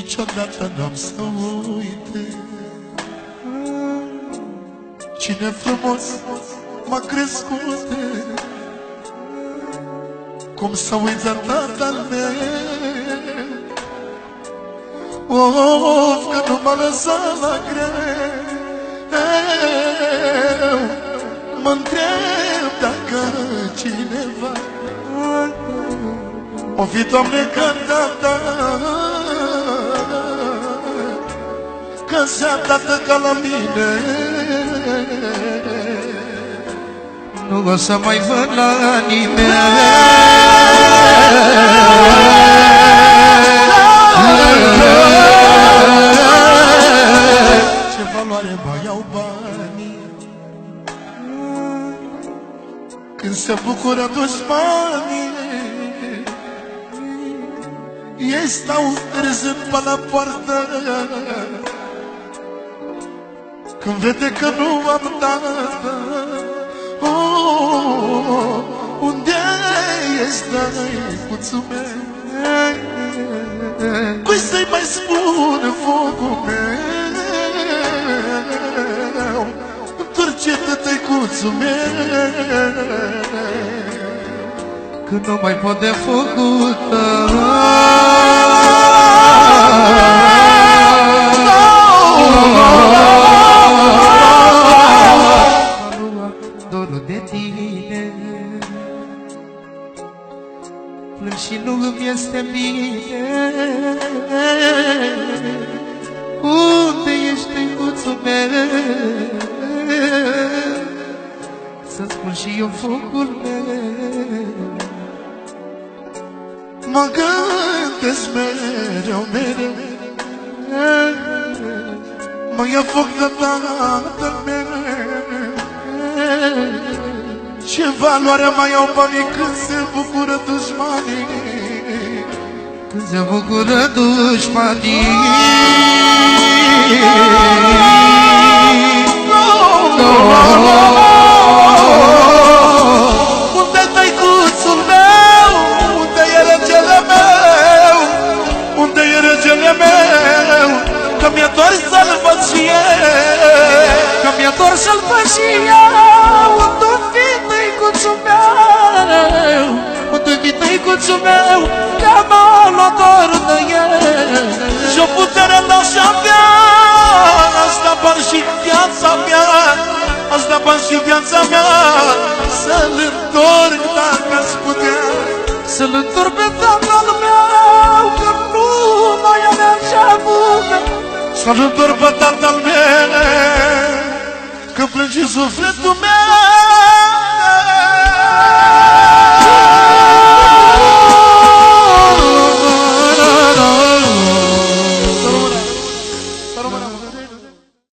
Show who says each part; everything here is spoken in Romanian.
Speaker 1: niciodată n-am să uite. Cine frumos m-a crescut, cum să uită tatăl meu. Of, că nu m-a lăsat la greu. Mă-ntreb dacă cineva o fi, Doamne, cântată, că se-a dată ca la mine.
Speaker 2: Nu o să mai văd la nimeni.
Speaker 1: Ce valoare mai au banii când se bucură dușmanii? Ei stau râzând pe la poartă când vede că nu am tată. Unde ești, drăguțul meu? Cui să-i mai spun focul meu? Întorce-te, tăicuțul meu,
Speaker 2: că nu mai pot de focul tău. Dorul de tine plâng și nu îmi este bine. Unde ești, tăicuțul meu? Să-ți spun și eu focul meu.
Speaker 1: mă gândesc mereu, mereu, mă ia foc de tatăl meu. Ce valoare mai au banii când se bucură dușmanii?
Speaker 2: Când se bucură dușmanii.
Speaker 1: Unde-i tăicuțul meu? Unde e regele meu? Unde e regele meu? Că mi-e dor să-l văd și eu,
Speaker 2: că mi-e dor să-l văd și eu. Unde-i fi tăicuțul meu? Unde-i fi tăicuțul meu? Că m-a luat dor de el.
Speaker 1: și-o putere n-aș avea, aș da bani și viața mea, aș da bani și viața mea, să-l întorc dacă-aș putea.
Speaker 2: Să-l întorc pe tatăl meu, că nu mai avea ce-a bună.
Speaker 1: Să-l întorc pe tatăl meu, că plânge sufletul meu.